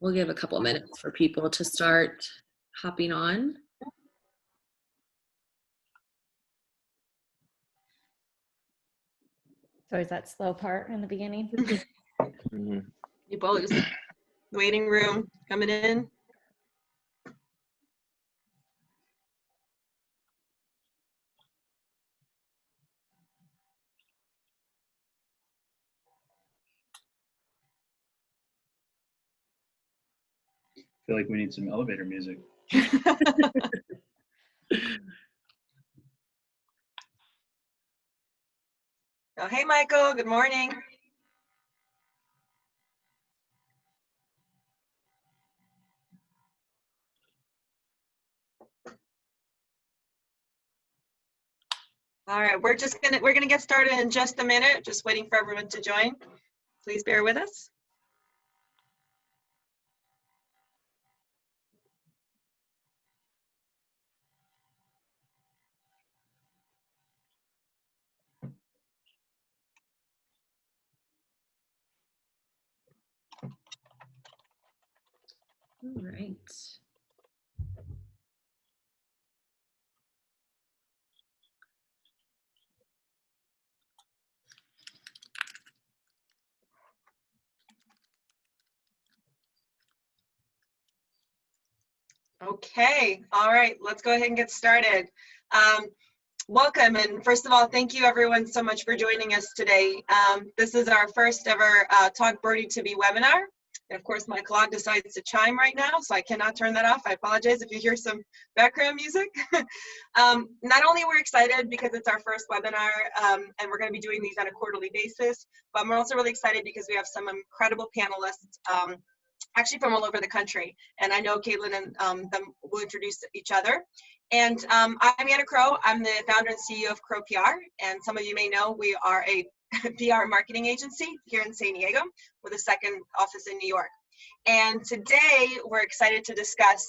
We'll give a couple minutes for people to start hopping on. So is that slow part in the beginning? People just waiting room coming in. I feel like we need some elevator music. Oh, hey, Michael. Good morning. All right, we're gonna get started in just a minute. Just waiting for everyone to join. Please bear with us. All right. Okay, all right, let's go ahead and get started. Welcome, and first of all, thank you everyone so much for joining us today. This is our first ever Talk Birdie to Be webinar. And of course, my clock decides to chime right now, so I cannot turn that off. I apologize if you hear some background music. Not only we're excited because it's our first webinar, and we're gonna be doing these on a quarterly basis, but we're also really excited because we have some incredible panelists actually from all over the country. And I know Caitlin and them will introduce each other. And I'm Anna Crowe. I'm the founder and CEO of Crowe PR. And some of you may know we are a PR marketing agency here in San Diego with a second office in New York. And today we're excited to discuss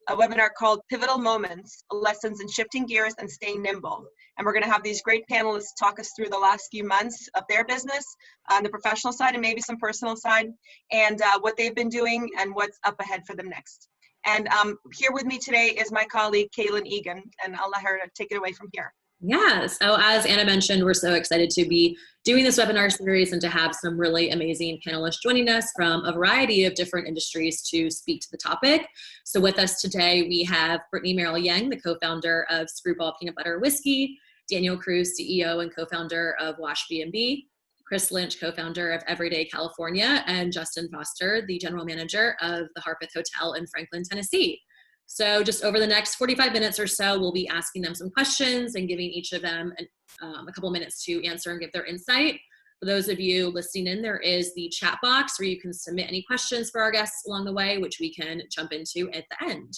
a webinar called Pivotal Moments, Lessons in Shifting Gears and Staying Nimble. And we're gonna have these great panelists talk us through the last few months of their business on the professional side and maybe some personal side, and what they've been doing and what's up ahead for them next. And here with me today is my colleague, Caitlin Egan, and I'll let her take it away from here. Yeah, so as Anna mentioned, we're so excited to be doing this webinar series and to have some really amazing panelists joining us from a variety of different industries to speak to the topic. So with us today, we have Brittany Merrill Yeng, the co-founder of Skrewball Peanut Butter Whiskey, Daniel Cruz, CEO and co-founder of washbnb, Chris Lynch, co-founder of Everyday California, and Justin Foster, the general manager of the Harpeth Hotel in Franklin, Tennessee. So just over the next 45 minutes or so, we'll be asking them some questions and giving each of them a couple minutes to answer and give their insight. For those of you listening in, there is the chat box where you can submit any questions for our guests along the way, which we can jump into at the end.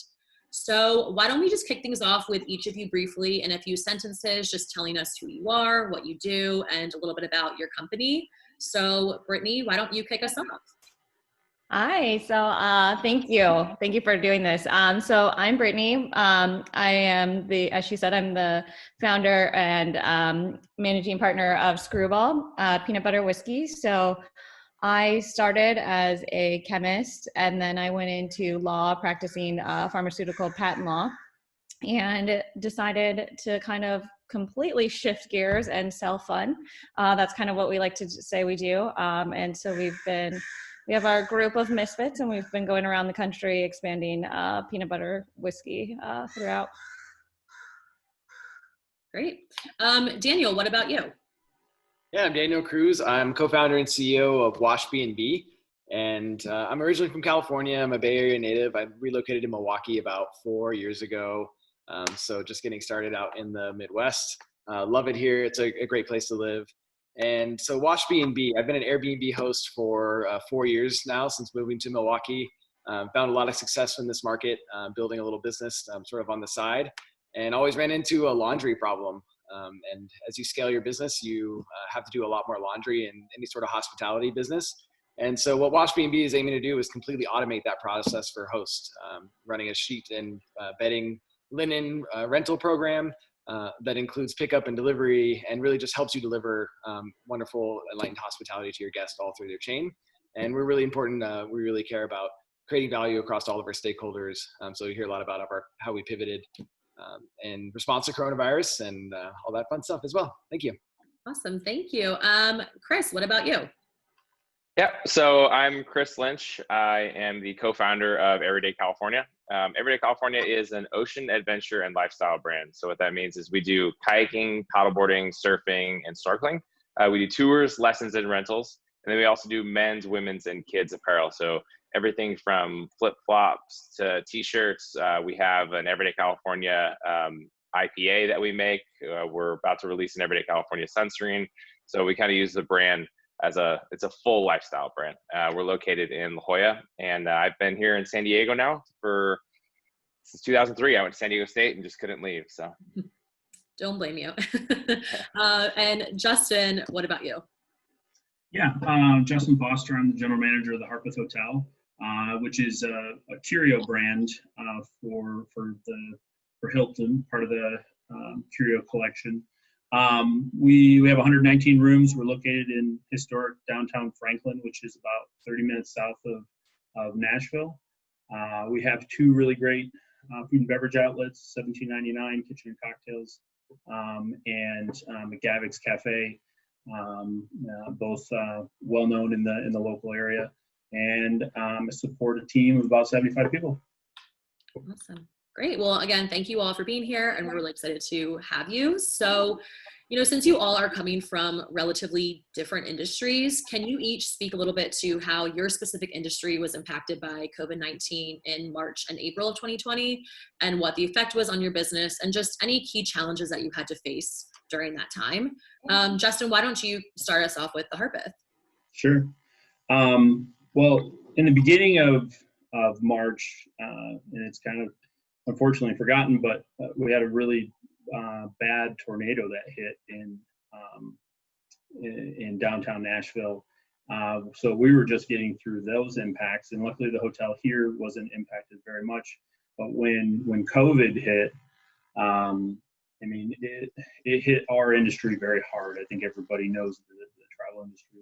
So why don't we just kick things off with each of you briefly in a few sentences, just telling us who you are, what you do, and a little bit about your company. So Brittany, why don't you kick us off? Hi, so thank you. Thank you for doing this. So I'm Brittany. I am as she said, I'm the founder and managing partner of Skrewball Peanut Butter Whiskey. So I started as a chemist and then I went into law, practicing pharmaceutical patent law, and decided to kind of completely shift gears and sell fun. That's kind of what we like to say we do. And so we have our group of misfits and we've been going around the country expanding peanut butter whiskey throughout. Great. Daniel, what about you? Yeah, I'm Daniel Cruz. I'm co-founder and CEO of washbnb. And I'm originally from California. I'm a Bay Area native. I relocated to Milwaukee about 4 years ago. So just getting started out in the Midwest. Love it here. It's a great place to live. And so washbnb, I've been an Airbnb host for 4 years now since moving to Milwaukee. Found a lot of success in this market, building a little business sort of on the side, and always ran into a laundry problem. And as you scale your business, you have to do a lot more laundry in any sort of hospitality business. And so what washbnb is aiming to do is completely automate that process for hosts, running a sheet and bedding linen rental program that includes pickup and delivery and really just helps you deliver wonderful enlightened hospitality to your guests all through their chain. And we're really important. We really care about creating value across all of our stakeholders. So you hear a lot about how we pivoted in response to coronavirus and all that fun stuff as well. Thank you. Awesome. Thank you. Chris, what about you? Yeah, so I'm Chris Lynch. I am the co-founder of Everyday California. Everyday California is an ocean adventure and lifestyle brand. So what that means is we do kayaking, paddleboarding, surfing, and snorkeling. We do tours, lessons, and rentals. And then we also do men's, women's, and kids apparel. So everything from flip-flops to t-shirts. We have an Everyday California IPA that we make. We're about to release an Everyday California sunscreen. So we kind of use the brand it's a full lifestyle brand. We're located in La Jolla, and I've been here in San Diego now since 2003. I went to San Diego State and just couldn't leave. So don't blame you. And Justin, what about you? Yeah, Justin Foster. I'm the general manager of the Harpeth Hotel, which is a Curio brand for Hilton, part of the Curio collection. We have 119 rooms. We're located in historic downtown Franklin, which is about 30 minutes south of Nashville. We have two really great food and beverage outlets, $17.99 kitchen and cocktails, and McGavick's Cafe, both well known in the local area, and support a team of about 75 people. Awesome. Great. Well, again, thank you all for being here, and we're really excited to have you. So, since you all are coming from relatively different industries, can you each speak a little bit to how your specific industry was impacted by COVID-19 in March and April of 2020, and what the effect was on your business, and just any key challenges that you had to face during that time? Justin, why don't you start us off with the Harpeth? Sure. Well, in the beginning of March, and it's kind of unfortunately forgotten, but we had a really bad tornado that hit in downtown Nashville. So we were just getting through those impacts, and luckily the hotel here wasn't impacted very much. But when COVID hit, it hit our industry very hard. I think everybody knows that the travel industry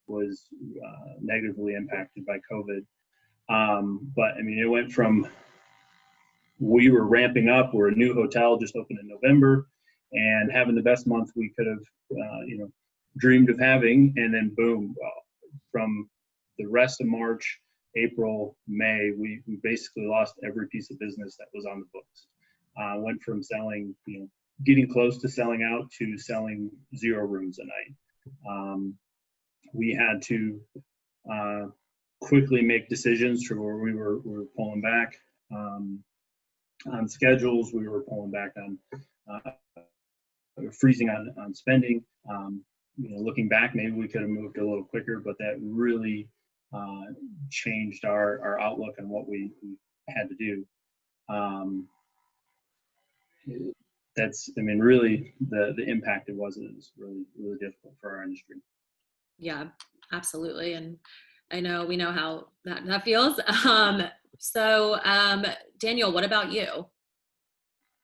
was negatively impacted by COVID. But it went from, we were ramping up. We're a new hotel, just opened in November, and having the best month we could have, dreamed of having. And then boom, from the rest of March, April, May, we basically lost every piece of business that was on the books. Went from selling, getting close to selling out to selling 0 rooms a night. We had to quickly make decisions to where we were pulling back on schedules. We were pulling back on freezing on spending. Looking back, maybe we could have moved a little quicker, but that really changed our outlook on what we had to do. Really the impact it was really, really difficult for our industry. Yeah, absolutely. And we know how that feels. So Daniel, what about you?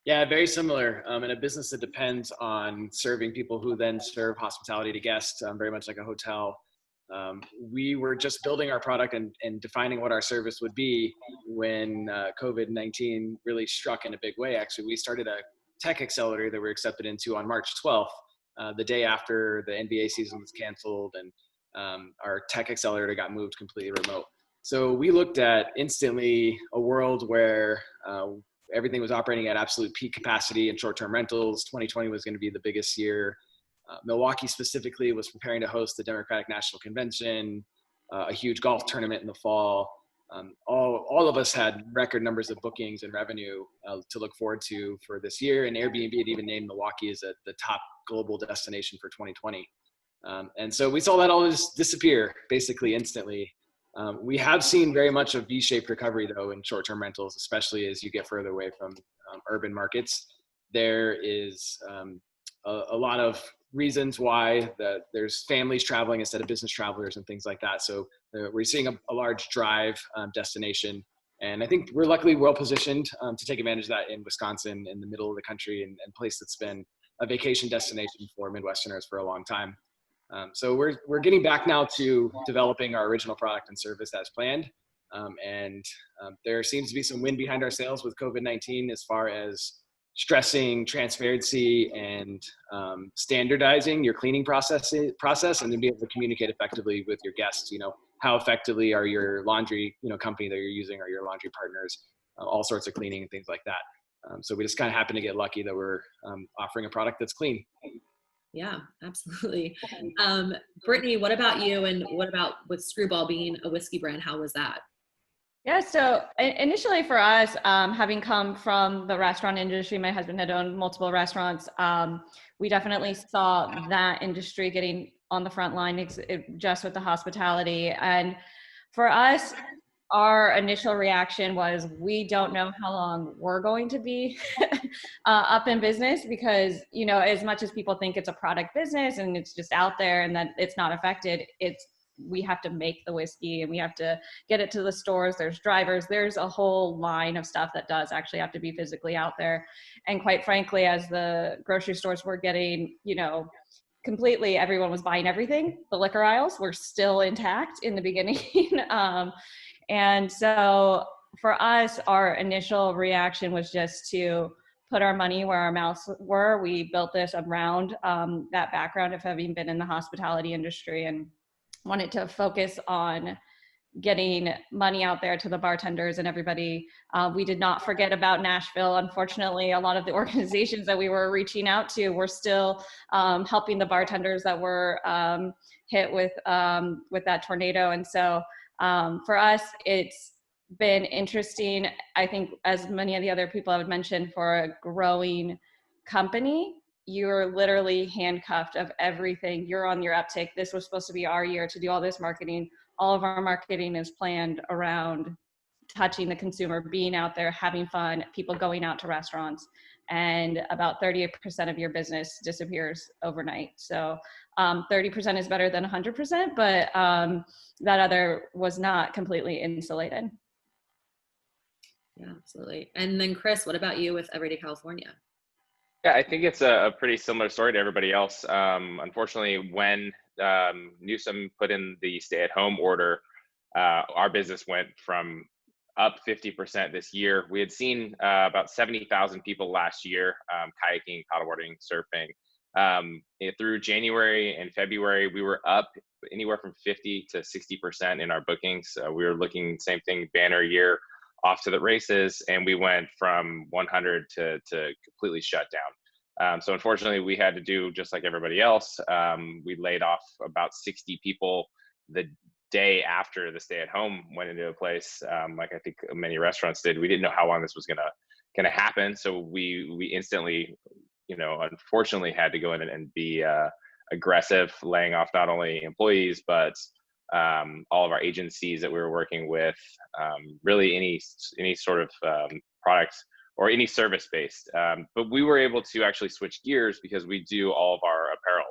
Yeah, very similar. In a business that depends on serving people who then serve hospitality to guests, very much like a hotel. We were just building our product and defining what our service would be when COVID-19 really struck in a big way. Actually, we started a tech accelerator that we're accepted into on March 12th, the day after the NBA season was canceled, and our tech accelerator got moved completely remote. So we looked at instantly a world where everything was operating at absolute peak capacity in short-term rentals. 2020 was going to be the biggest year. Milwaukee specifically was preparing to host the Democratic National Convention, a huge golf tournament in the fall. All of us had record numbers of bookings and revenue to look forward to for this year. And Airbnb had even named Milwaukee as the top global destination for 2020. And so we saw that all just disappear basically instantly. We have seen very much a V-shaped recovery though in short-term rentals, especially as you get further away from urban markets. There is a lot of reasons why there's families traveling instead of business travelers and things like that. So we're seeing a large drive destination. And I think we're luckily well positioned to take advantage of that in Wisconsin, in the middle of the country, and place that's been a vacation destination for Midwesterners for a long time. So we're getting back now to developing our original product and service as planned. There seems to be some wind behind our sails with COVID-19 as far as stressing transparency and standardizing your cleaning process and then be able to communicate effectively with your guests. How effectively are your laundry, company that you're using or your laundry partners, all sorts of cleaning and things like that. So we just kind of happen to get lucky that we're offering a product that's clean. Yeah, absolutely. Brittany, what about you? And what about with Skrewball being a whiskey brand? How was that? Yeah, so initially for us, having come from the restaurant industry, my husband had owned multiple restaurants. We definitely saw that industry getting on the front line just with the hospitality. And for us, our initial reaction was, we don't know how long we're going to be up in business because, as much as people think it's a product business and it's just out there and that it's not affected, we have to make the whiskey and we have to get it to the stores. There's drivers, there's a whole line of stuff that does actually have to be physically out there. And quite frankly, as the grocery stores were getting, completely, everyone was buying everything. The liquor aisles were still intact in the beginning. And so for us, our initial reaction was just to put our money where our mouths were. We built this around that background of having been in the hospitality industry and wanted to focus on getting money out there to the bartenders and everybody. We did not forget about Nashville. Unfortunately, a lot of the organizations that we were reaching out to were still helping the bartenders that were hit with that tornado. And so for us, it's been interesting. I think, as many of the other people I would mention, for a growing company, you're literally handcuffed of everything. You're on your uptick. This was supposed to be our year to do all this marketing. All of our marketing is planned around touching the consumer, being out there, having fun, people going out to restaurants, and about 30% of your business disappears overnight. So 30% is better than 100%, but that other was not completely insulated. Yeah, absolutely. And then Chris, what about you with Everyday California? Yeah, I think it's a pretty similar story to everybody else. Unfortunately, when Newsom put in the stay-at-home order, our business went from up 50% this year. We had seen about 70,000 people last year kayaking, paddleboarding, surfing. Through January and February, we were up anywhere from 50 to 60% in our bookings. We were looking, same thing, banner year, off to the races, and we went from 100 to completely shut down. So unfortunately, we had to do just like everybody else. We laid off about 60 people the day after the stay-at-home went into place. Like I think many restaurants did. We didn't know how long this was gonna happen, so we instantly, unfortunately, had to go in and be aggressive, laying off not only employees but all of our agencies that we were working with, really any sort of products or any service based. But we were able to actually switch gears because we do all of our apparel.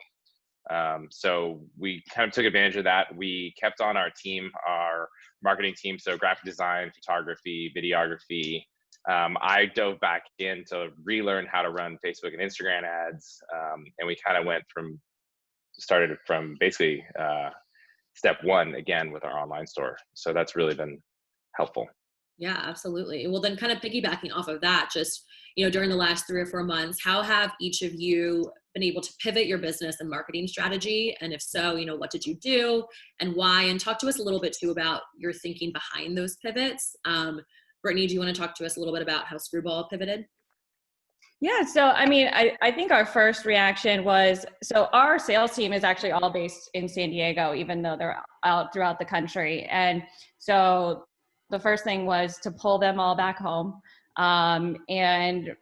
So we kind of took advantage of that. We kept on our team, our marketing team, so graphic design, photography, videography. I dove back in to relearn how to run Facebook and Instagram ads. And we kind of started from basically step one again with our online store. So that's really been helpful. Yeah, absolutely. Well, then kind of piggybacking off of that, just, during the last 3 or 4 months, how have each of you been able to pivot your business and marketing strategy? And if so, what did you do and why? And talk to us a little bit too about your thinking behind those pivots. Brittany, do you want to talk to us a little bit about how Skrewball pivoted? Yeah, so I think our first reaction was, so our sales team is actually all based in San Diego, even though they're out throughout the country. And so the first thing was to pull them all back home. And,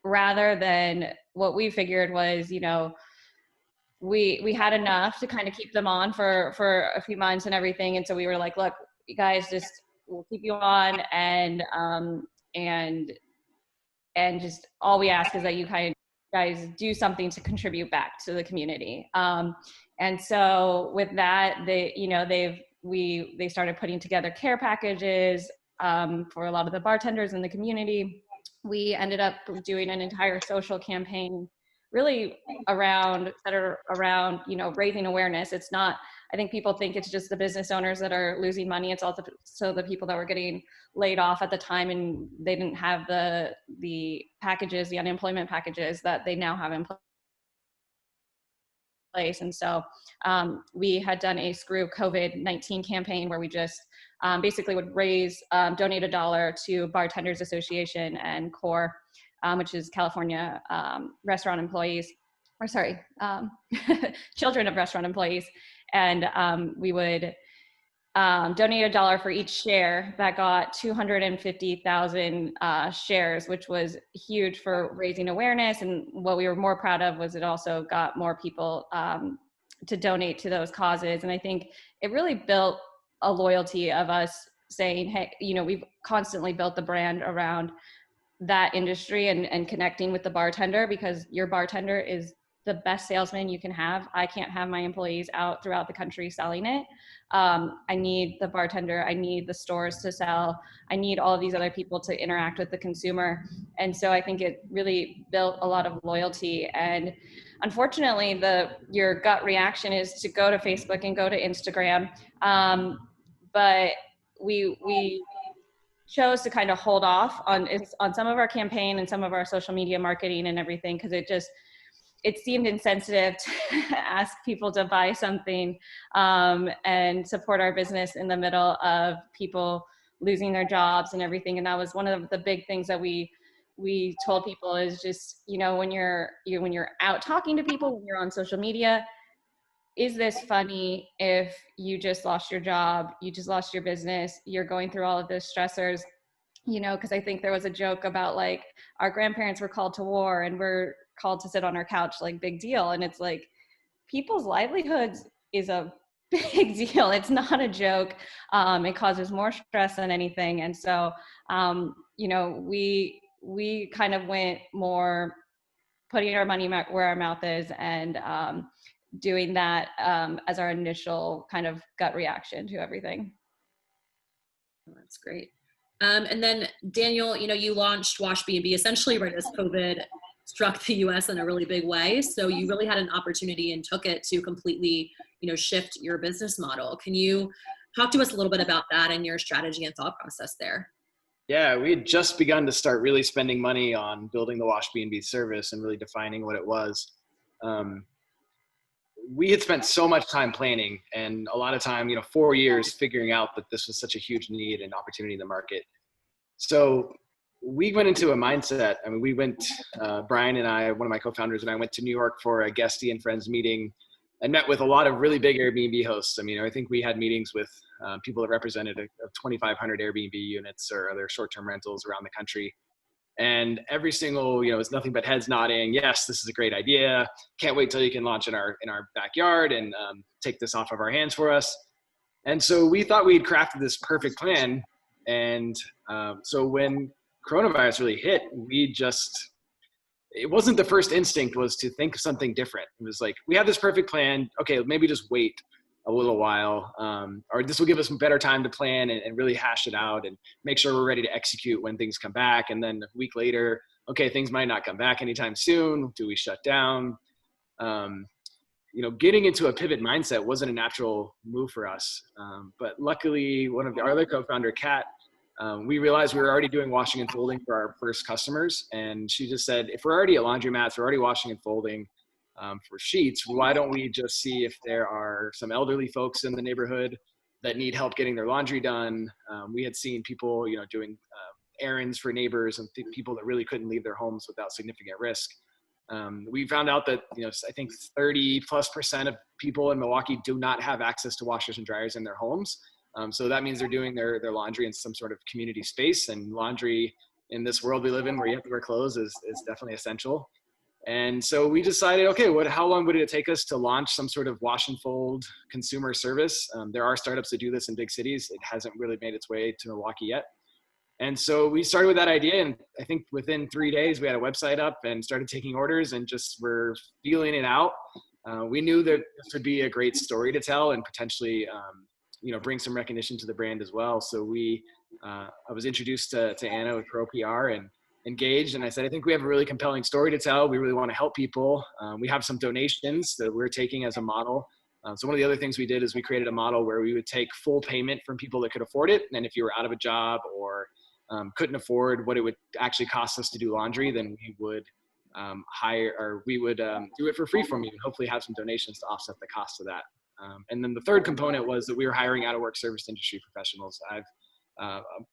rather than, what we figured was, we had enough to kind of keep them on for a few months and everything. And so we were like, look, you guys, we'll keep you on, and just all we ask is that you guys do something to contribute back to the community. And so with that, they started putting together care packages for a lot of the bartenders in the community. We ended up doing an entire social campaign really centered around, you know, raising awareness. It's not, I think people think it's just the business owners that are losing money. It's also the people that were getting laid off at the time and they didn't have the packages, the unemployment packages that they now have in place. And so we had done a Screw COVID-19 campaign where we just basically would donate $1 to Bartenders Association and CORE, which is California restaurant employees, or sorry, children of restaurant employees. And we would donate $1 for each share. That got 250,000 shares, which was huge for raising awareness. And what we were more proud of was it also got more people to donate to those causes. And I think it really built a loyalty of us saying, hey, you know, we've constantly built the brand around that industry and connecting with the bartender, because your bartender is the best salesman you can have. I can't have my employees out throughout the country selling it. I need the bartender, I need the stores to sell, I need all of these other people to interact with the consumer. And so I think it really built a lot of loyalty. And unfortunately, your gut reaction is to go to Facebook and go to Instagram. But we chose to kind of hold off on some of our campaign and some of our social media marketing and everything, because it seemed insensitive to ask people to buy something and support our business in the middle of people losing their jobs and everything. And that was one of the big things that we told people is just, you know, when you're out talking to people, when you're on social media, is this funny if you just lost your job, you just lost your business, you're going through all of those stressors? You know, because I think there was a joke about like our grandparents were called to war and we're called to sit on our couch, like big deal. And it's like people's livelihoods is a big deal. It's not a joke. It causes more stress than anything. And so, you know, we kind of went more putting our money where our mouth is and doing that as our initial kind of gut reaction to everything. That's great. And then Daniel, you know, you launched washbnb essentially right as COVID struck the US in a really big way. So you really had an opportunity and took it to completely, you know, shift your business model. Can you talk to us a little bit about that and your strategy and thought process there? Yeah, we had just begun to start really spending money on building the washbnb service and really defining what it was. We had spent so much time planning and a lot of time, you know, 4 years figuring out that this was such a huge need and opportunity in the market. So we went into a mindset. I mean, we went, Brian and I, one of my co-founders and I went to New York for a Guesty and Friends meeting and met with a lot of really big Airbnb hosts. I mean, I think we had meetings with people that represented 2,500 Airbnb units or other short-term rentals around the country. And every single, you know, it's nothing but heads nodding. Yes, this is a great idea. Can't wait till you can launch in our backyard and take this off of our hands for us. And so we thought we'd crafted this perfect plan. And so when coronavirus really hit, it wasn't the first instinct was to think of something different. It was like, we have this perfect plan. Okay, maybe just wait a little while, or this will give us some better time to plan and really hash it out and make sure we're ready to execute when things come back. And then a week later, okay, things might not come back anytime soon. Do we shut down? You know, getting into a pivot mindset wasn't a natural move for us. But luckily, one of our other co-founder, Kat, we realized we were already doing washing and folding for our first customers. And she just said, if we're already at laundromats, we're already washing and folding for sheets, why don't we just see if there are some elderly folks in the neighborhood that need help getting their laundry done. We had seen people, you know, doing errands for neighbors and people that really couldn't leave their homes without significant risk. We found out that, you know, I think 30+% of people in Milwaukee do not have access to washers and dryers in their homes. So that means they're doing their laundry in some sort of community space, and laundry in this world we live in where you have to wear clothes is definitely essential. And so we decided, okay, how long would it take us to launch some sort of wash and fold consumer service? There are startups that do this in big cities. It hasn't really made its way to Milwaukee yet. And so we started with that idea. And I think within 3 days, we had a website up and started taking orders and just were feeling it out. We knew that this would be a great story to tell and potentially, you know, bring some recognition to the brand as well. So I was introduced to Anna with Crowe PR, and engaged. And I said, I think we have a really compelling story to tell. We really want to help people. We have some donations that we're taking as a model. So one of the other things we did is we created a model where we would take full payment from people that could afford it. And if you were out of a job or couldn't afford what it would actually cost us to do laundry, then we would do it for free from you and hopefully have some donations to offset the cost of that. And then the third component was that we were hiring out of work service industry professionals. I've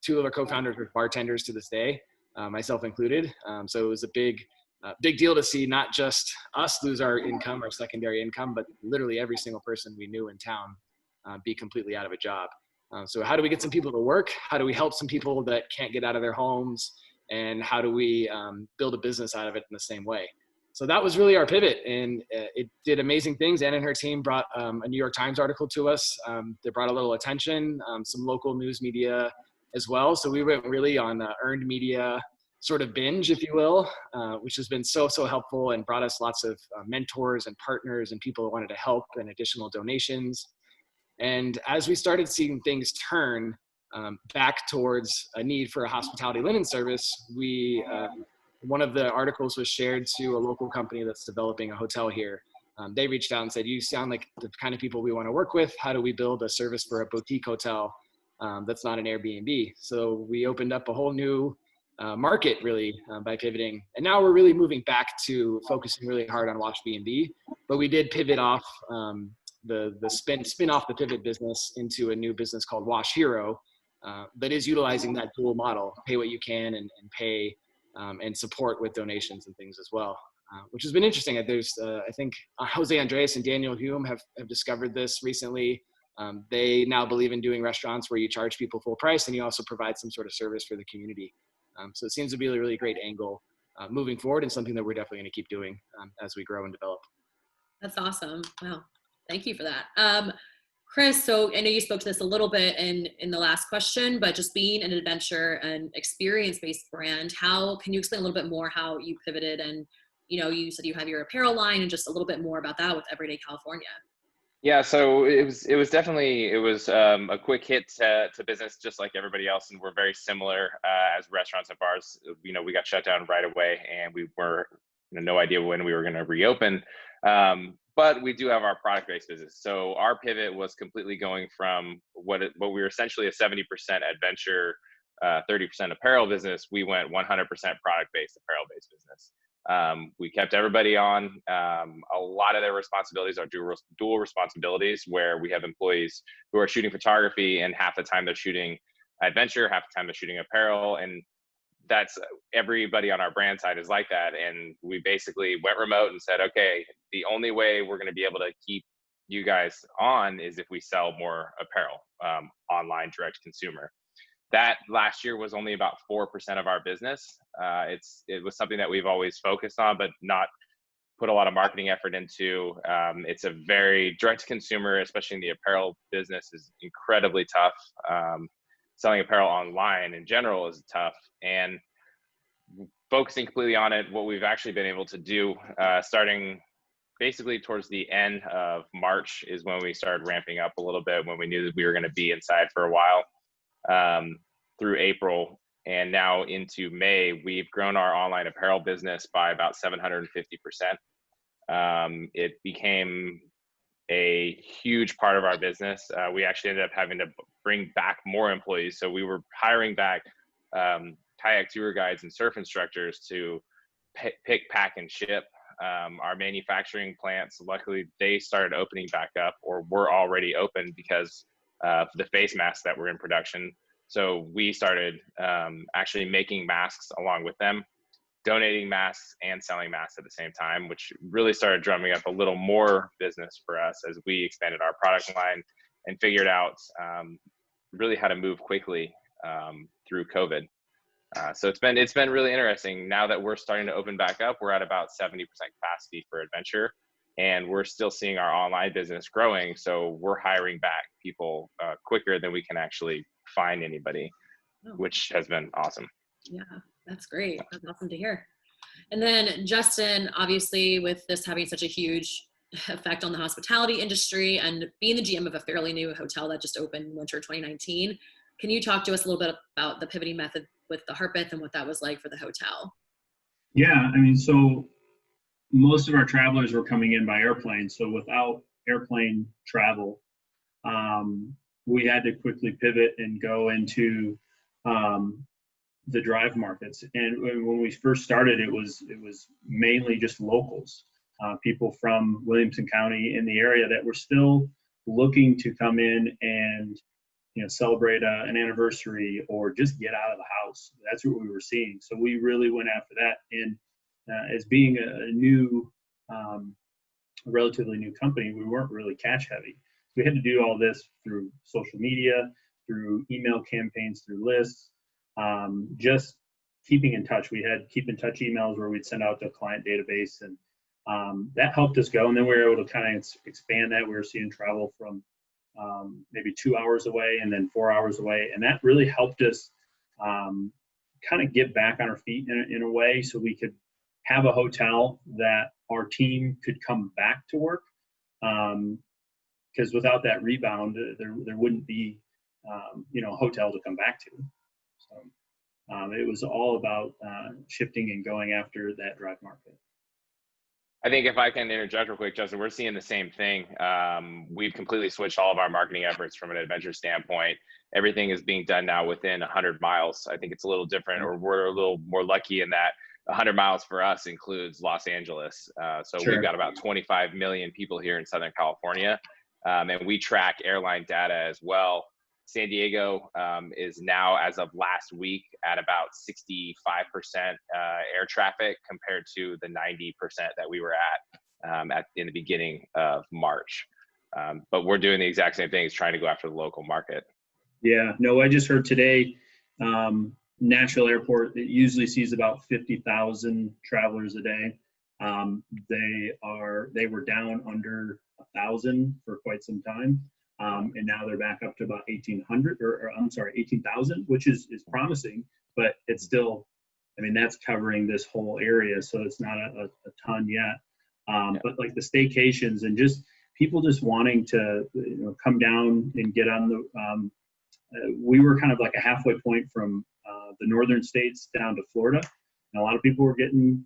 two of our co-founders are bartenders to this day, myself included. So it was a big deal to see not just us lose our income, our secondary income, but literally every single person we knew in town be completely out of a job. So how do we get some people to work? How do we help some people that can't get out of their homes? And how do we build a business out of it in the same way? So that was really our pivot, and it did amazing things. Anna and her team brought a New York Times article to us. They brought a little attention, some local news media as well. So we went really on earned media sort of binge, if you will, which has been so helpful and brought us lots of mentors and partners and people who wanted to help and additional donations. And as we started seeing things turn back towards a need for a hospitality linen service, one of the articles was shared to a local company that's developing a hotel here. They reached out and said, you sound like the kind of people we want to work with. How do we build a service for a boutique hotel that's not an Airbnb? So we opened up a whole new market really by pivoting. And now we're really moving back to focusing really hard on washbnb, but we did pivot off the spin off the pivot business into a new business called Wash Hero that is utilizing that dual model, pay what you can and pay and support with donations and things as well, which has been interesting. There's, I think Jose Andres and Daniel Hume have discovered this recently. They now believe in doing restaurants where you charge people full price and you also provide some sort of service for the community. So it seems to be a really great angle moving forward and something that we're definitely going to keep doing as we grow and develop. That's awesome. Wow. Thank you for that. Chris, so I know you spoke to this a little bit in the last question, but just being an adventure and experience-based brand, how can you explain a little bit more how you pivoted? And, you know, you said you have your apparel line, and just a little bit more about that with Everyday California. Yeah, so it was definitely a quick hit to business, just like everybody else, and we're very similar as restaurants and bars. You know, we got shut down right away, and we were no idea when we were going to reopen. But we do have our product-based business. So our pivot was completely going from what we were essentially a 70% adventure, 30% apparel business. We went 100% product-based, apparel-based business. We kept everybody on. A lot of their responsibilities are dual responsibilities, where we have employees who are shooting photography, and half the time they're shooting adventure, half the time they're shooting apparel. And that's everybody on our brand side is like that. And we basically went remote and said, okay, the only way we're going to be able to keep you guys on is if we sell more apparel, online direct consumer. That last year was only about 4% of our business. It was something that we've always focused on, but not put a lot of marketing effort into. It's a very direct consumer, especially in the apparel business, is incredibly tough. Selling apparel online in general is tough, and focusing completely on it, what we've actually been able to do, starting basically towards the end of March is when we started ramping up a little bit, when we knew that we were going to be inside for a while, through April. And now into May, we've grown our online apparel business by about 750%. It became a huge part of our business. We actually ended up having to bring back more employees. So we were hiring back kayak tour guides and surf instructors to pick, pack, and ship. Our manufacturing plants, luckily, they started opening back up, or were already open because of the face masks that were in production. So we started actually making masks along with them, donating masks and selling masks at the same time, which really started drumming up a little more business for us as we expanded our product line and figured out really how to move quickly through COVID. So it's been really interesting. Now that we're starting to open back up, we're at about 70% capacity for adventure, and we're still seeing our online business growing. So we're hiring back people quicker than we can actually find anybody, which has been awesome. Yeah, that's great. That's awesome to hear. And then Justin, obviously with this having such a huge effect on the hospitality industry and being the GM of a fairly new hotel that just opened winter 2019, can you talk to us a little bit about the pivoting with the Harpeth and what that was like for the hotel. Yeah, I mean, so most of our travelers were coming in by airplane. So without airplane travel, we had to quickly pivot and go into the drive markets. And when we first started, it was mainly just locals, people from Williamson County in the area that were still looking to come in and celebrate an anniversary or just get out of the house. That's what we were seeing. So we really went after that. And as being a new, a relatively new company, we weren't really cash heavy. So we had to do all this through social media, through email campaigns, through lists, just keeping in touch. We had keep in touch emails where we'd send out to a client database, and that helped us go. And then we were able to kind of expand that. We were seeing travel from maybe 2 hours away and then 4 hours away. And that really helped us kind of get back on our feet in a way, so we could have a hotel that our team could come back to work. Because without that rebound, there wouldn't be, a hotel to come back to. So it was all about shifting and going after that drive market. I think if I can interject real quick, Justin, we're seeing the same thing. We've completely switched all of our marketing efforts from an adventure standpoint. Everything is being done now within 100 miles. I think it's a little different, or we're a little more lucky in that 100 miles for us includes Los Angeles. So Sure. We've got about 25 million people here in Southern California, and we track airline data as well. San Diego is now, as of last week, at about 65% air traffic compared to the 90% that we were at in the beginning of March. But we're doing the exact same thing, is trying to go after the local market. Yeah, no, I just heard today, Nashville Airport, it usually sees about 50,000 travelers a day. They were down under 1,000 for quite some time. And now they're back up to about 18,000, which is promising, but it's still, I mean, that's covering this whole area. So it's not a ton yet. But like the staycations and just people just wanting to, come down and get on the, we were kind of like a halfway point from the northern states down to Florida. And a lot of people were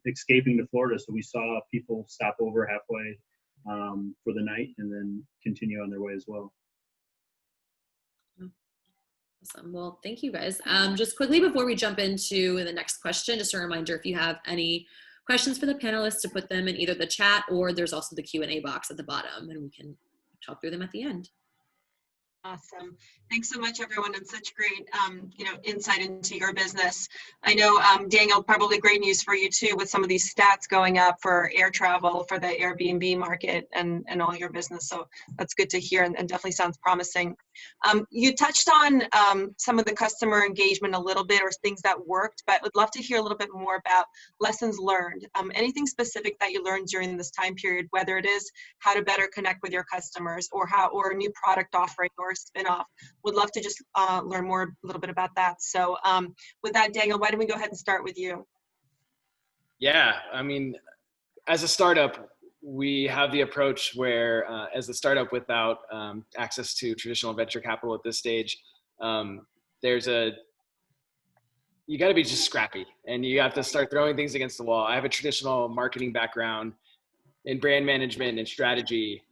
escaping to Florida. So we saw people stop over halfway for the night and then continue on their way as well. Awesome. Well, thank you guys. Just quickly before we jump into the next question, just a reminder, if you have any questions for the panelists, to put them in either the chat, or there's also the Q&A box at the bottom, and we can talk through them at the end. Awesome. Thanks so much, everyone, and such great, insight into your business. I know, Daniel, probably great news for you too, with some of these stats going up for air travel, for the Airbnb market and all your business. So that's good to hear, and definitely sounds promising. You touched on some of the customer engagement a little bit, or things that worked, but would love to hear a little bit more about lessons learned. Anything specific that you learned during this time period, whether it is how to better connect with your customers, or a new product offering, or spin-off. Would love to just learn a little bit about that. So with that, Daniel, why don't we go ahead and start with you? Yeah, I mean, as a startup, we have the approach where, as a startup without access to traditional venture capital at this stage, you got to be just scrappy, and you have to start throwing things against the wall. I have a traditional marketing background in brand management and strategy,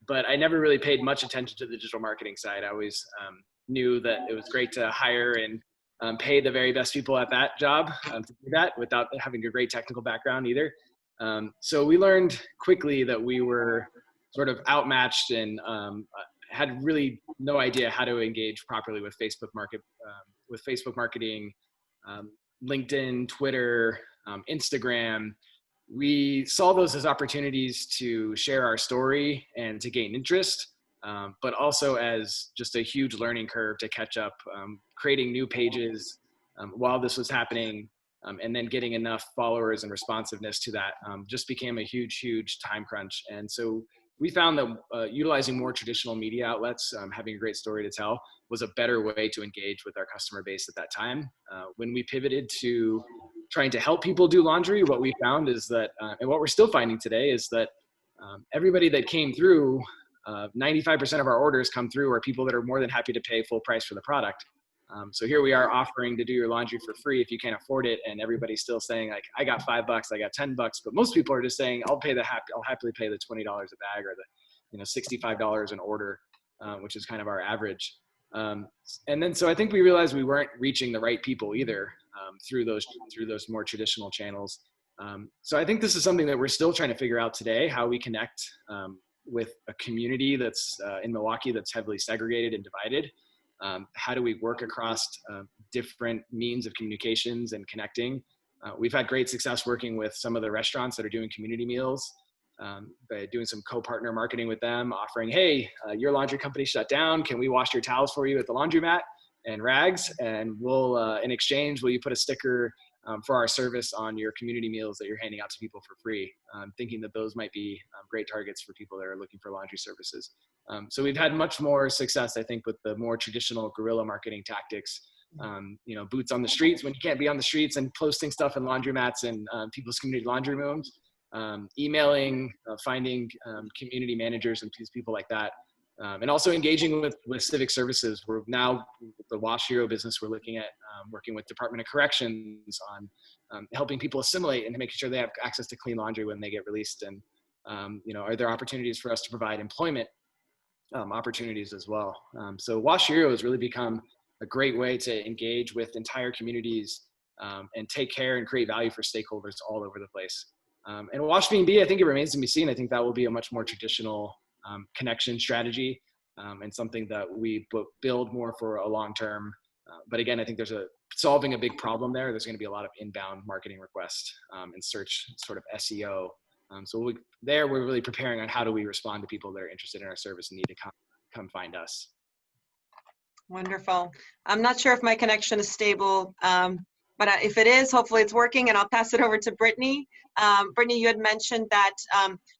but I never really paid much attention to the digital marketing side. I always knew that it was great to hire and pay the very best people at that job to do that without having a great technical background either. So we learned quickly that we were sort of outmatched and had really no idea how to engage properly with Facebook marketing, LinkedIn, Twitter, Instagram. We saw those as opportunities to share our story and to gain interest, but also as just a huge learning curve to catch up, creating new pages while this was happening, and then getting enough followers and responsiveness to that just became a huge, huge time crunch. And so we found that utilizing more traditional media outlets, having a great story to tell, was a better way to engage with our customer base at that time. When we pivoted to trying to help people do laundry, what we found is that, and what we're still finding today, is that everybody that came through, 95% of our orders come through are people that are more than happy to pay full price for the product. So here we are offering to do your laundry for free if you can't afford it, and everybody's still saying like, I got $5, I got $10, but most people are just saying, I'll happily pay the $20 a bag or the $65 an order, which is kind of our average. And then so I think we realized we weren't reaching the right people either through those more traditional channels. So I think this is something that we're still trying to figure out today, how we connect with a community that's in Milwaukee that's heavily segregated and divided. How do we work across different means of communications and connecting? We've had great success working with some of the restaurants that are doing community meals, by doing some co-partner marketing with them, offering, hey, your laundry company shut down. Can we wash your towels for you at the laundromat and rags? And we'll, in exchange, will you put a sticker for our service on your community meals that you're handing out to people for free? Thinking that those might be great targets for people that are looking for laundry services. So we've had much more success, I think, with the more traditional guerrilla marketing tactics. Boots on the streets when you can't be on the streets, and posting stuff in laundromats and people's community laundry rooms, emailing, finding community managers and people like that. And also engaging with civic services. We're now, the Wash Hero business, we're looking at working with Department of Corrections on helping people assimilate and making sure they have access to clean laundry when they get released. And, are there opportunities for us to provide employment opportunities as well? So Wash Hero has really become a great way to engage with entire communities and take care and create value for stakeholders all over the place. And washbnb, I think it remains to be seen. I think that will be a much more traditional connection strategy and something that we build more for a long term. But again, I think there's solving a big problem there. There's going to be a lot of inbound marketing requests and search sort of SEO. So we're really preparing on how do we respond to people that are interested in our service and need to come find us. Wonderful. I'm not sure if my connection is stable, but if it is, hopefully it's working, and I'll pass it over to Brittany. Brittany, you had mentioned that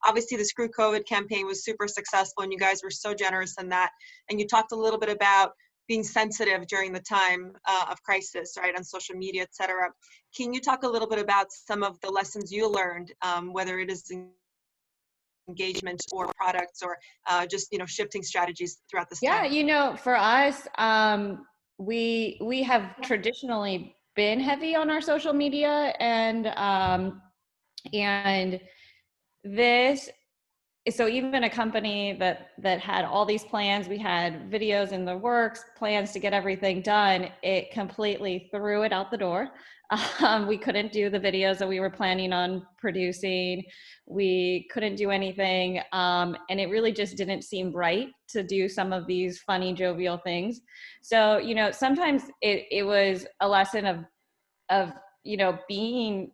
obviously the Screw COVID campaign was super successful, and you guys were so generous in that. And you talked a little bit about being sensitive during the time of crisis, right, on social media, et cetera. Can you talk a little bit about some of the lessons you learned, whether it is engagement or products or just, shifting strategies throughout this time? Yeah, for us, we have traditionally been heavy on our social media, and this, so even a company that had all these plans, we had videos in the works, plans to get everything done, it completely threw it out the door. We couldn't do the videos that we were planning on producing. We couldn't do anything. And it really just didn't seem right to do some of these funny, jovial things. So, sometimes it was a lesson of being,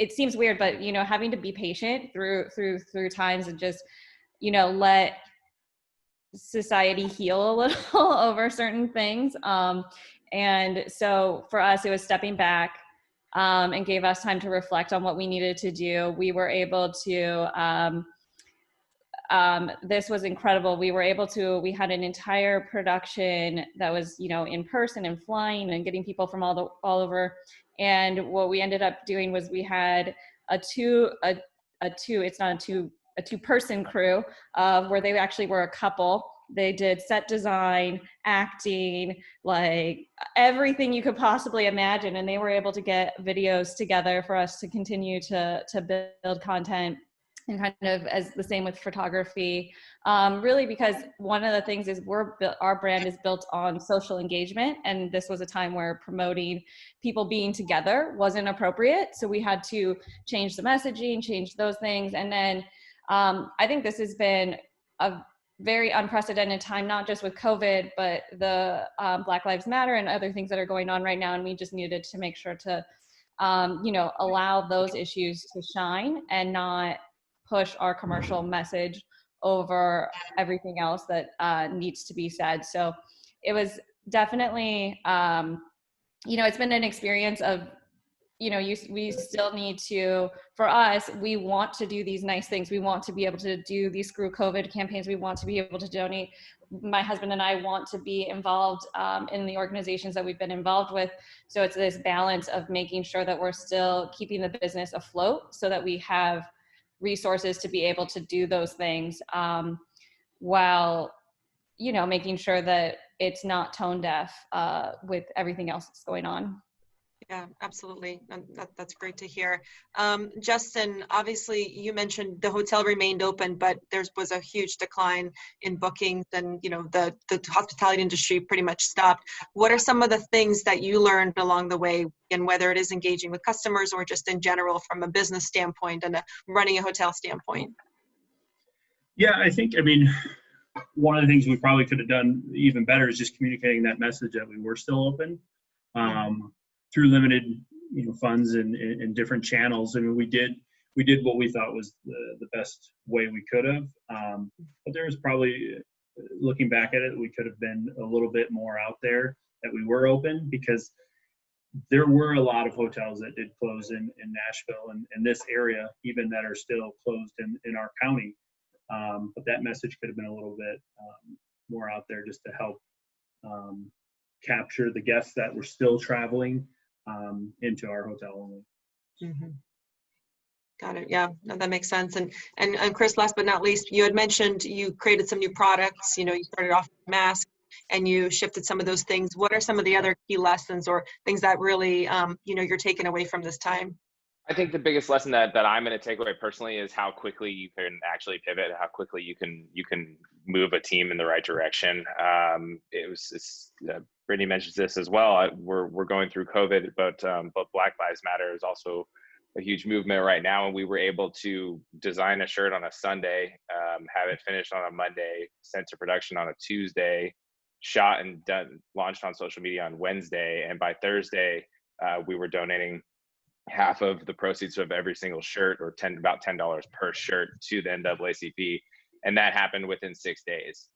it seems weird, but, having to be patient through times and just, let society heal a little over certain things. And so for us, it was stepping back and gave us time to reflect on what we needed to do. We were able to, this was incredible. We had an entire production that was, in person and flying and getting people from all over. And what we ended up doing was we had a two-person crew where they actually were a couple. They did set design, acting, like everything you could possibly imagine. And they were able to get videos together for us to continue to build content. And kind of as the same with photography, really, because one of the things is our brand is built on social engagement, and this was a time where promoting people being together wasn't appropriate. So we had to change the messaging, change those things. And then I think this has been a very unprecedented time, not just with COVID, but the Black Lives Matter and other things that are going on right now. And we just needed to make sure to, allow those issues to shine and not push our commercial message over everything else that needs to be said. So it was definitely, it's been an experience of, we still need to, for us, we want to do these nice things. We want to be able to do these Screw COVID campaigns. We want to be able to donate. My husband and I want to be involved in the organizations that we've been involved with. So it's this balance of making sure that we're still keeping the business afloat so that we have resources to be able to do those things while, making sure that it's not tone deaf with everything else that's going on. Yeah, absolutely. That's great to hear. Justin, obviously you mentioned the hotel remained open, but there was a huge decline in bookings, and the hospitality industry pretty much stopped. What are some of the things that you learned along the way, and whether it is engaging with customers or just in general from a business standpoint and running a hotel standpoint? Yeah, I mean, one of the things we probably could have done even better is just communicating that message that we were still open. Through limited funds and different channels. I mean, we did what we thought was the best way we could have. But there was probably, looking back at it, we could have been a little bit more out there that we were open, because there were a lot of hotels that did close in Nashville and this area, even that are still closed in our county. But that message could have been a little bit more out there, just to help capture the guests that were still traveling into our hotel only. Mm-hmm. Got it. Yeah, no, that makes sense. And Chris, last but not least, you had mentioned you created some new products. You started off with masks and you shifted some of those things. What are some of the other key lessons or things that really, you're taking away from this time? I think the biggest lesson that I'm going to take away personally is how quickly you can actually pivot, how quickly you can move a team in the right direction. Brittany mentions this as well. We're going through COVID, but Black Lives Matter is also a huge movement right now, and we were able to design a shirt on a Sunday, have it finished on a Monday, sent to production on a Tuesday, shot and done, launched on social media on Wednesday, and by Thursday we were donating half of the proceeds of every single shirt, or about $10 per shirt, to the NAACP, and that happened within 6 days.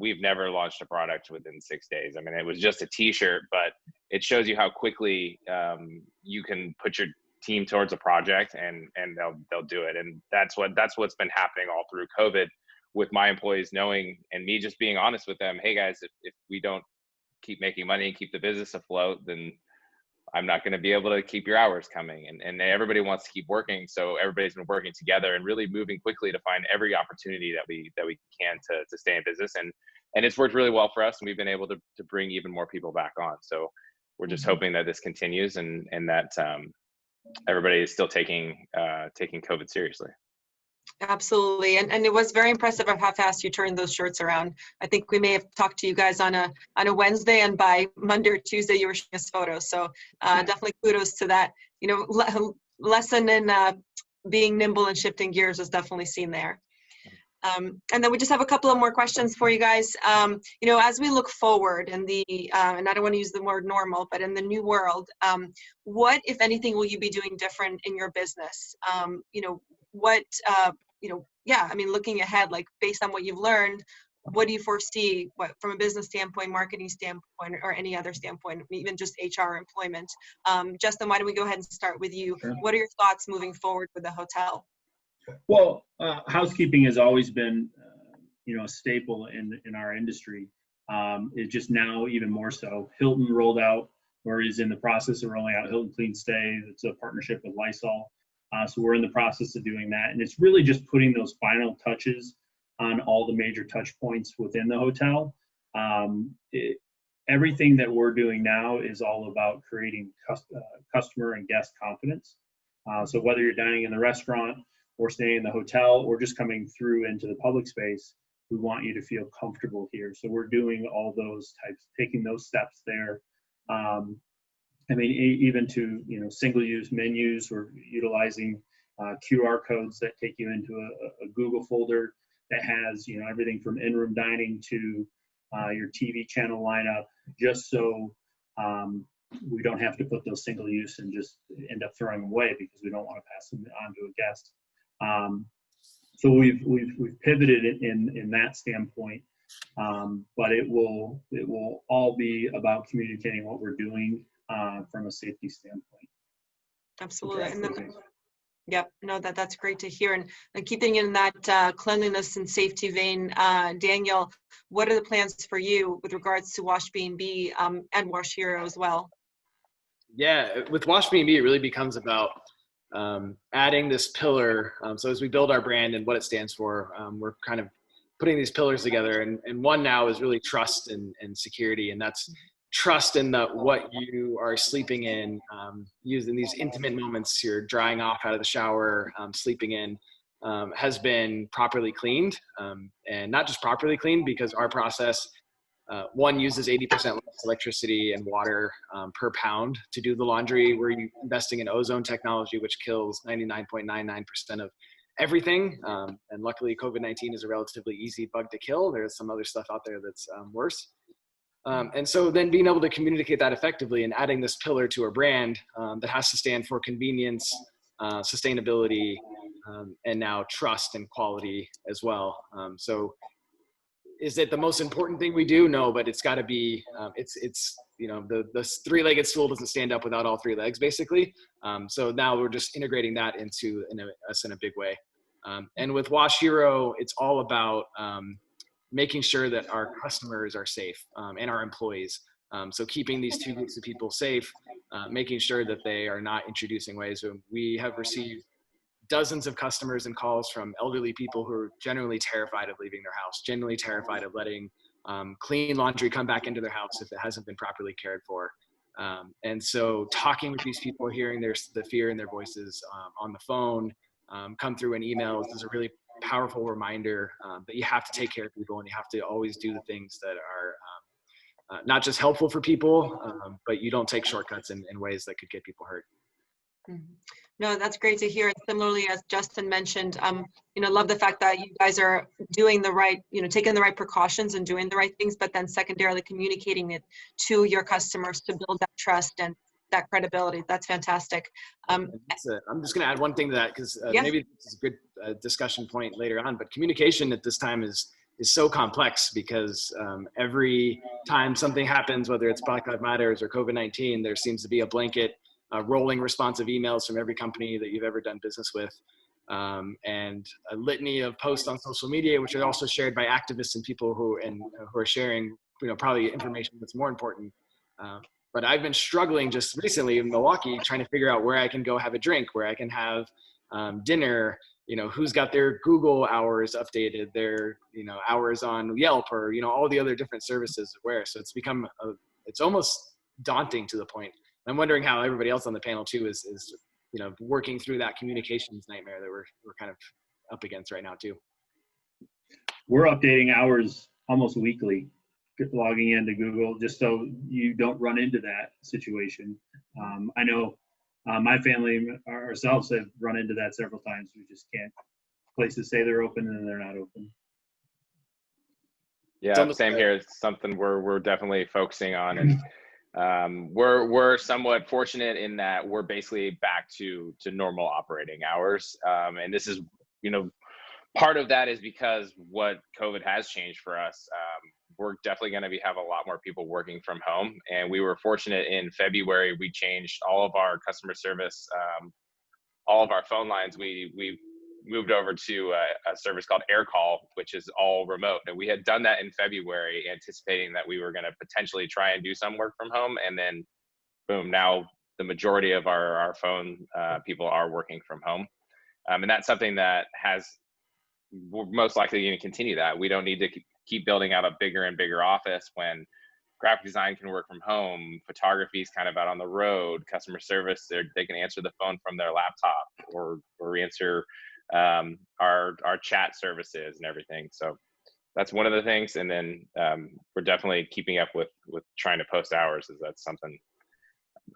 We've never launched a product within 6 days. I mean, it was just a T-shirt, but it shows you how quickly you can put your team towards a project, and they'll do it. And that's what's been happening all through COVID, with my employees knowing, and me just being honest with them. Hey guys, if we don't keep making money and keep the business afloat, then I'm not going to be able to keep your hours coming. And everybody wants to keep working. So everybody's been working together and really moving quickly to find every opportunity that we can to stay in business. And it's worked really well for us. And we've been able to bring even more people back on. So we're just hoping that this continues and that everybody is still taking COVID seriously. Absolutely. And it was very impressive of how fast you turned those shirts around. I think we may have talked to you guys on a Wednesday, and by Monday or Tuesday you were showing us photos. So definitely kudos to that. Lesson in being nimble and shifting gears was definitely seen there. And then we just have a couple of more questions for you guys. As we look forward in and I don't want to use the word normal, but in the new world, what, if anything, will you be doing different in your business? Looking ahead, like based on what you've learned, what do you foresee from a business standpoint, marketing standpoint, or any other standpoint, even just HR employment? Justin, why don't we go ahead and start with you? Sure. What are your thoughts moving forward with the hotel? Well, housekeeping has always been, a staple in our industry. It's just now even more so. Hilton rolled out, or is in the process of rolling out, Hilton Clean Stay. It's a partnership with Lysol. So we're in the process of doing that. And it's really just putting those final touches on all the major touch points within the hotel. Everything that we're doing now is all about creating customer and guest confidence. So whether you're dining in the restaurant or staying in the hotel or just coming through into the public space, we want you to feel comfortable here. So we're doing all those types, taking those steps there. Even to, single-use menus, we're utilizing QR codes that take you into a Google folder that has, everything from in-room dining to your TV channel lineup, just so we don't have to put those single-use and just end up throwing them away because we don't want to pass them on to a guest. So we've pivoted in that standpoint, but it will all be about communicating what we're doing from a safety standpoint. Absolutely. And then, that's great to hear. And keeping in that cleanliness and safety vein, Daniel, what are the plans for you with regards to washbnb and Wash Hero as well? Yeah, with washbnb, it really becomes about adding this pillar. So as we build our brand and what it stands for, we're kind of putting these pillars together, and one now is really trust and security, and that's trust in what you are sleeping in, using these intimate moments you're drying off out of the shower, sleeping in, has been properly cleaned, and not just properly cleaned, because our process, one, uses 80% less electricity and water per pound to do the laundry. We're investing in ozone technology, which kills 99.99% of everything. And luckily, COVID-19 is a relatively easy bug to kill. There's some other stuff out there that's worse. And so then being able to communicate that effectively and adding this pillar to our brand that has to stand for convenience, sustainability, and now trust and quality as well. So is it the most important thing we do? No, but it's got to be, it's the three-legged stool doesn't stand up without all three legs, basically. So now we're just integrating that into us in a big way. And with Wash Hero, it's all about making sure that our customers are safe and our employees. So keeping these two groups of people safe, making sure that they are not introducing ways. We have received dozens of customers and calls from elderly people who are generally terrified of leaving their house, genuinely terrified of letting clean laundry come back into their house if it hasn't been properly cared for. And so talking with these people, hearing the fear in their voices on the phone, come through in emails is a really powerful reminder that you have to take care of people, and you have to always do the things that are not just helpful for people, but you don't take shortcuts in ways that could get people hurt. No, that's great to hear. Similarly, as Justin mentioned, love the fact that you guys are doing the right, taking the right precautions and doing the right things, but then secondarily communicating it to your customers to build that trust and that credibility. That's fantastic. I'm just going to add one thing to that, because maybe this is a good discussion point later on, but communication at this time is so complex, because every time something happens, whether it's Black Lives Matter or COVID-19, there seems to be a blanket rolling response of emails from every company that you've ever done business with, and a litany of posts on social media, which are also shared by activists and people who are sharing, probably information that's more important. But I've been struggling just recently in Milwaukee, trying to figure out where I can go have a drink, where I can have dinner, who's got their Google hours updated, their, hours on Yelp, or, all the other different services where. So it's become, it's almost daunting to the point. I'm wondering how everybody else on the panel too is working through that communications nightmare that we're kind of up against right now too. We're updating hours almost weekly, logging into Google, just so you don't run into that situation. I know my family, ourselves, have run into that several times. We just can't. Places say they're open and they're not open. Yeah, same here. It's something we're definitely focusing on, and we're somewhat fortunate in that we're basically back to normal operating hours. And this is, part of that is because what COVID has changed for us. We're definitely going to have a lot more people working from home. And we were fortunate in February, we changed all of our customer service, all of our phone lines. We moved over to a service called Air Call, which is all remote. And we had done that in February, anticipating that we were going to potentially try and do some work from home. And then boom, now the majority of our phone people are working from home. And that's something that we're most likely going to continue that. We don't need to keep building out a bigger and bigger office when graphic design can work from home, photography is kind of out on the road, customer service, they can answer the phone from their laptop or answer our chat services and everything. So that's one of the things. And then we're definitely keeping up with trying to post hours, is that's something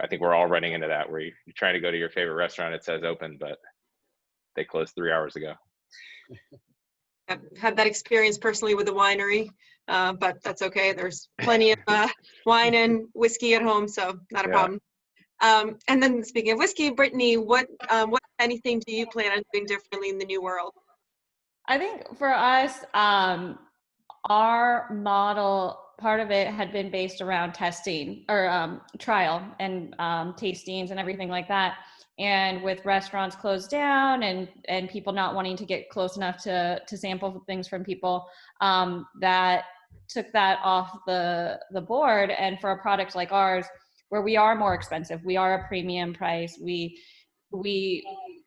I think we're all running into, that where you're trying to go to your favorite restaurant, it says open, but they closed 3 hours ago. I've had that experience personally with the winery, but that's okay. There's plenty of wine and whiskey at home, so not a problem. And then speaking of whiskey, Brittany, what anything do you plan on doing differently in the new world? I think for us, our model, part of it had been based around testing or trial and tastings and everything like that. And with restaurants closed down and people not wanting to get close enough to sample things from people, that took that off the board. And for a product like ours, where we are more expensive, we are a premium price, we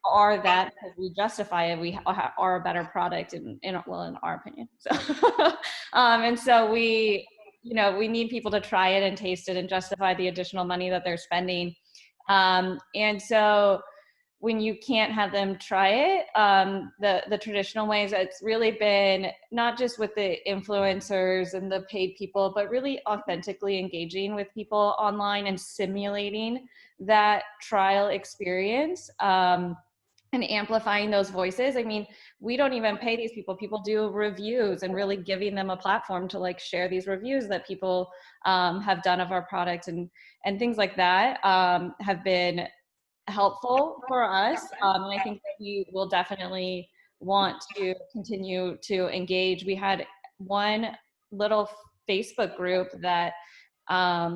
are that because we justify it. We are a better product in our opinion. So, and so we need people to try it and taste it and justify the additional money that they're spending. And so when you can't have them try it, the traditional ways, it's really been not just with the influencers and the paid people, but really authentically engaging with people online and simulating that trial experience, and amplifying those voices. I mean, we don't even pay these people. People do reviews, and really giving them a platform to like share these reviews that people have done of our product, and things like that have been helpful for us. And I think that we will definitely want to continue to engage. We had one little Facebook group that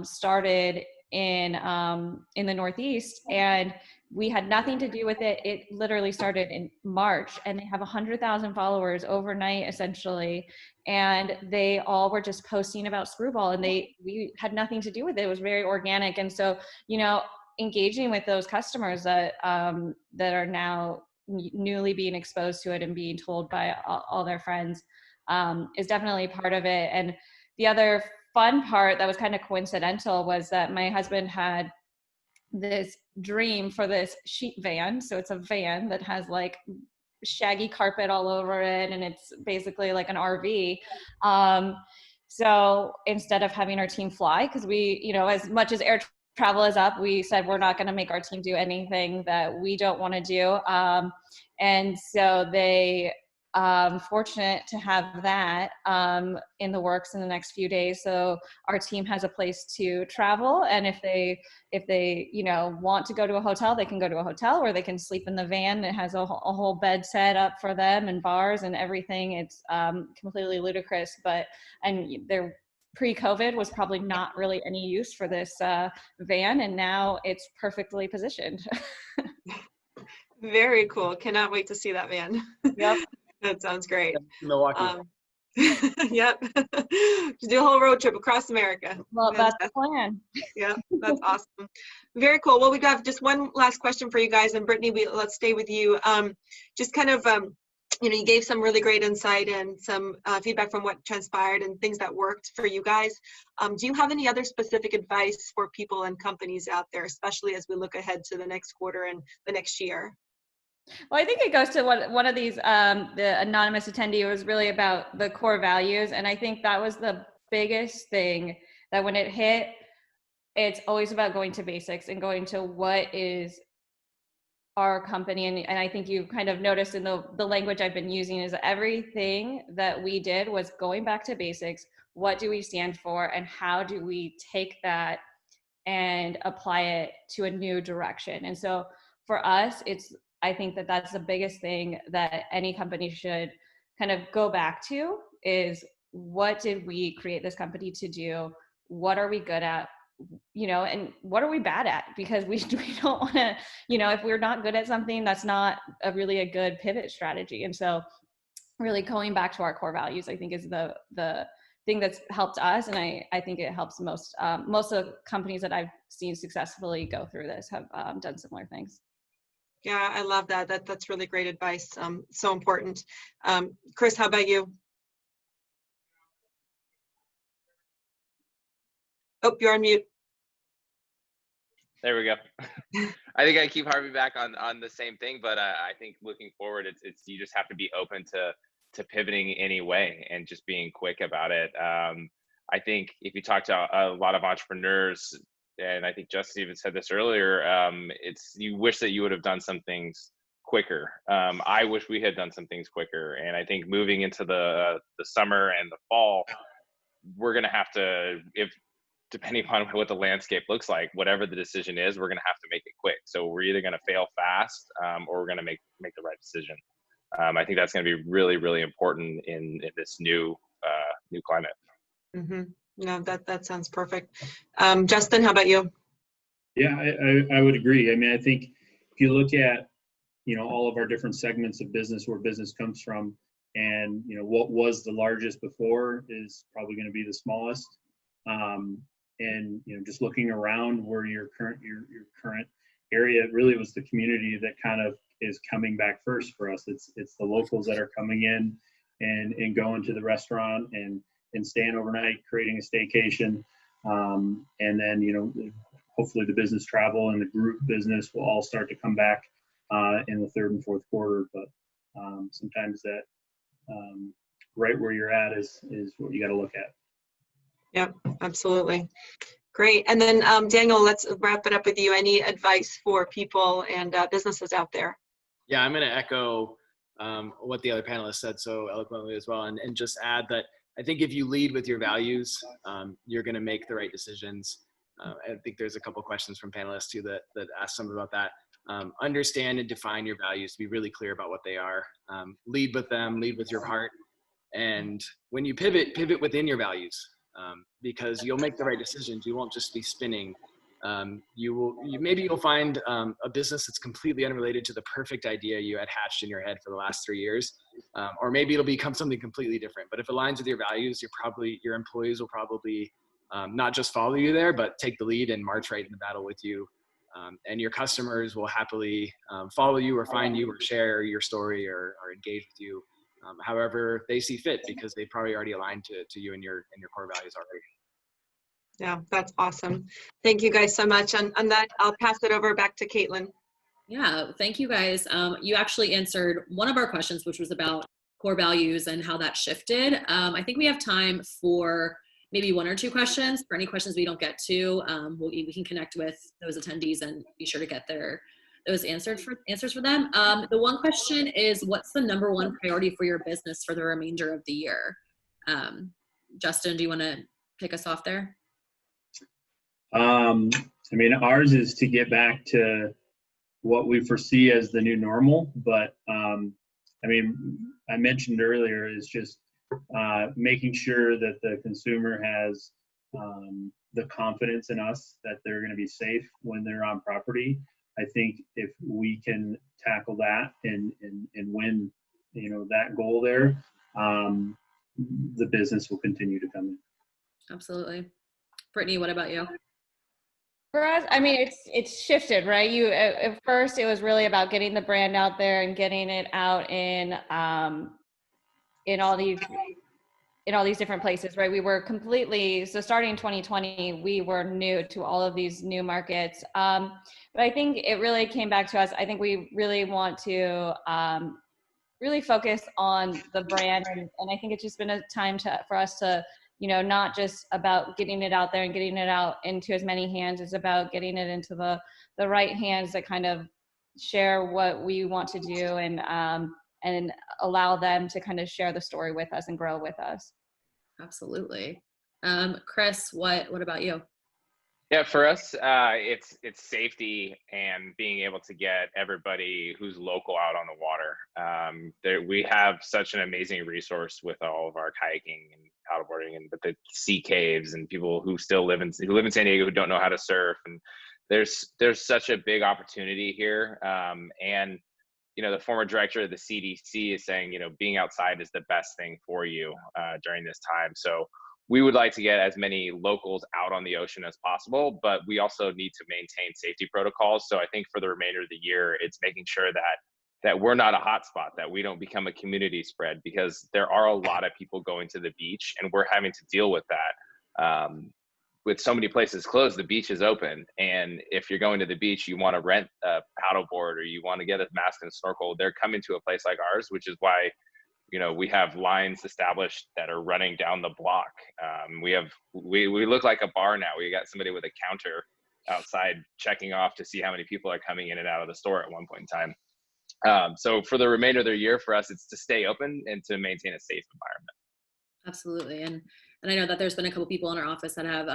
started in the Northeast, and we had nothing to do with it. It literally started in March, and they have 100,000 followers overnight, essentially. And they all were just posting about Skrewball, and we had nothing to do with it. It was very organic. And so, engaging with those customers that are now newly being exposed to it and being told by all their friends is definitely part of it. And the other fun part that was kind of coincidental was that my husband had this dream for this sheep van. So it's a van that has like shaggy carpet all over it, and it's basically like an RV. So instead of having our team fly, because we, as much as air travel is up, we said we're not going to make our team do anything that we don't want to do. And so they fortunate to have that in the works in the next few days. So our team has a place to travel, and if they want to go to a hotel, they can go to a hotel, or they can sleep in the van. It has a whole bed set up for them, and bars and everything. It's completely ludicrous, and they're pre-COVID was probably not really any use for this van, and now it's perfectly positioned. Very cool. Cannot wait to see that van. Yep. That sounds great. Milwaukee. Yep. To do a whole road trip across America. Well, that's the plan. Yeah, that's awesome. Very cool. Well, we got just one last question for you guys, and Brittany, let's stay with you. Just kind of, you gave some really great insight and some feedback from what transpired and things that worked for you guys. Do you have any other specific advice for people and companies out there, especially as we look ahead to the next quarter and the next year? Well, I think it goes to one of these, the anonymous attendee was really about the core values. And I think that was the biggest thing, that when it hit, it's always about going to basics and going to what is our company. And I think you kind of noticed in the language I've been using is everything that we did was going back to basics. What do we stand for, and how do we take that and apply it to a new direction? And so for us, I think that that's the biggest thing that any company should kind of go back to, is what did we create this company to do? What are we good at? And what are we bad at? Because we don't want to, if we're not good at something, that's not a good pivot strategy. And so really going back to our core values, I think is the thing that's helped us. And I think it helps most of the companies that I've seen successfully go through this have done similar things. Yeah, I love that. That's really great advice. So important. Chris, how about you? Oh, you're on mute. There we go. I think I keep harping back on the same thing, but I think looking forward, it's you just have to be open to pivoting anyway and just being quick about it. I think if you talk to a lot of entrepreneurs, and I think Justin even said this earlier, you wish that you would have done some things quicker. I wish we had done some things quicker. And I think moving into the summer and the fall, we're going to have to, depending on what the landscape looks like, whatever the decision is, we're going to have to make it quick. So we're either going to fail fast or we're going to make the right decision. I think that's going to be really, really important in this new climate. Mm-hmm. No, that sounds perfect. Justin, how about you? Yeah, I would agree. I mean, I think if you look at, all of our different segments of business, where business comes from, and, what was the largest before is probably going to be the smallest. And, just looking around where your current area, it really was the community that kind of is coming back first for us. It's the locals that are coming in and going to the restaurant and staying overnight, creating a staycation. And then, you know, hopefully the business travel and the group business will all start to come back in the third and fourth quarter. But sometimes that right where you're at is what you got to look at. Yep, absolutely. Great. And then Daniel, let's wrap it up with you. Any advice for people and businesses out there? Yeah, I'm going to echo what the other panelists said so eloquently as well, and just add that I think if you lead with your values, you're going to make the right decisions. I think there's a couple questions from panelists too that asked some about that. Understand and define your values, be really clear about what they are. Lead with them, lead with your heart. And when you pivot within your values, because you'll make the right decisions. You won't just be spinning. Maybe you'll find a business that's completely unrelated to the perfect idea you had hatched in your head for the last 3 years, or maybe it'll become something completely different. But if it aligns with your values, your employees will probably not just follow you there, but take the lead and march right in the battle with you. And your customers will happily follow you or find you or share your story or engage with you, however they see fit, because they probably already aligned to you and your core values already. Yeah, that's awesome. Thank you guys so much. On that, I'll pass it over back to Caitlin. Yeah, thank you guys. You actually answered one of our questions, which was about core values and how that shifted. I think we have time for maybe 1 or 2 questions. For any questions we don't get to, we can connect with those attendees and be sure to get those answers for them. The one question is, what's the #1 priority for your business for the remainder of the year? Justin, do you want to kick us off there? I mean, ours is to get back to what we foresee as the new normal. But I mean, I mentioned earlier is just making sure that the consumer has the confidence in us that they're going to be safe when they're on property. I think if we can tackle that and win, you know, that goal there, the business will continue to come in. Absolutely. Brittany, what about you? For us, I mean, it's shifted, right? At first it was really about getting the brand out there and getting it out in all these different places, right? We were so starting in 2020, we were new to all of these new markets. But I think it really came back to us. I think we really want to really focus on the brand. And I think it's just been a time for us to, you know, not just about getting it out there and getting it out into as many hands. It's about getting it into the right hands that kind of share what we want to do and allow them to kind of share the story with us and grow with us. Absolutely. Chris, what about you? Yeah, for us, it's safety and being able to get everybody who's local out on the water. We have such an amazing resource with all of our kayaking and paddleboarding and the sea caves and people who still live in San Diego who don't know how to surf. And there's such a big opportunity here. And you know, the former director of the CDC is saying, you know, being outside is the best thing for you during this time. So we would like to get as many locals out on the ocean as possible, but we also need to maintain safety protocols. So I think for the remainder of the year, it's making sure that we're not a hotspot, that we don't become a community spread, because there are a lot of people going to the beach and we're having to deal with that. With so many places closed, the beach is open. And if you're going to the beach, you want to rent a paddleboard or you want to get a mask and snorkel, they're coming to a place like ours, which is why, you know, we have lines established that are running down the block. We look like a bar now. We got somebody with a counter outside checking off to see how many people are coming in and out of the store at one point in time. So for the remainder of the year, for us, it's to stay open and to maintain a safe environment. Absolutely. And I know that there's been a couple people in our office that have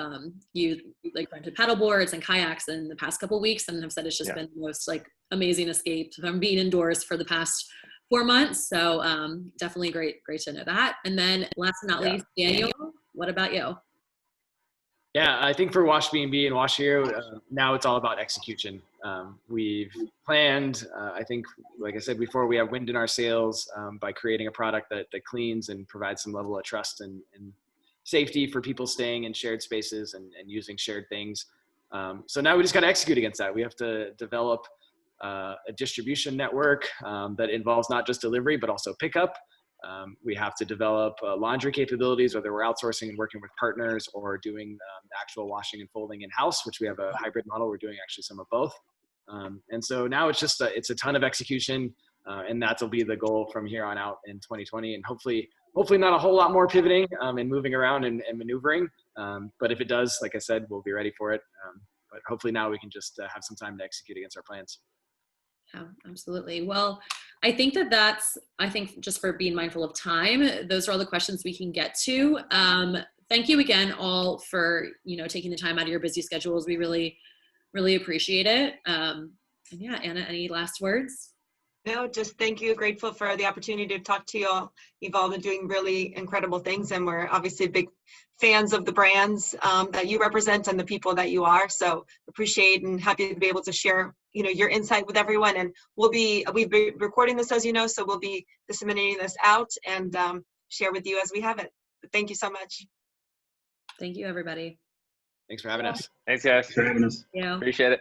used like rented paddle boards and kayaks in the past couple of weeks and have said it's just been the most like amazing escape from being indoors for the past 4 months. So definitely great to know that. And then last but not least, Daniel, what about you? Yeah, I think for washbnb and Wash Hero, now it's all about execution. We've planned, I think, like I said before, we have wind in our sails by creating a product that cleans and provides some level of trust and safety for people staying in shared spaces and using shared things. So now we just got to execute against that. We have to develop a distribution network that involves not just delivery, but also pickup. We have to develop laundry capabilities, whether we're outsourcing and working with partners or doing actual washing and folding in-house, which we have a hybrid model. We're doing actually some of both. And so now it's just it's a ton of execution, and that'll be the goal from here on out in 2020. And hopefully not a whole lot more pivoting and moving around and maneuvering. But if it does, like I said, we'll be ready for it. But hopefully now we can just have some time to execute against our plans. Yeah, absolutely. Well, I think I think just for being mindful of time, those are all the questions we can get to. Thank you again all for, taking the time out of your busy schedules. We really, really appreciate it. And yeah, Anna, any last words? No, just thank you. Grateful for the opportunity to talk to you all. You've all been doing really incredible things, and we're obviously big fans of the brands that you represent and the people that you are. So appreciate and happy to be able to share, your insight with everyone. And we'll be recording this, as you know, so we'll be disseminating this out and share with you as we have it. But thank you so much. Thank you, everybody. Thanks for having us. Thanks, guys. Thanks for having us. Yeah. Appreciate it.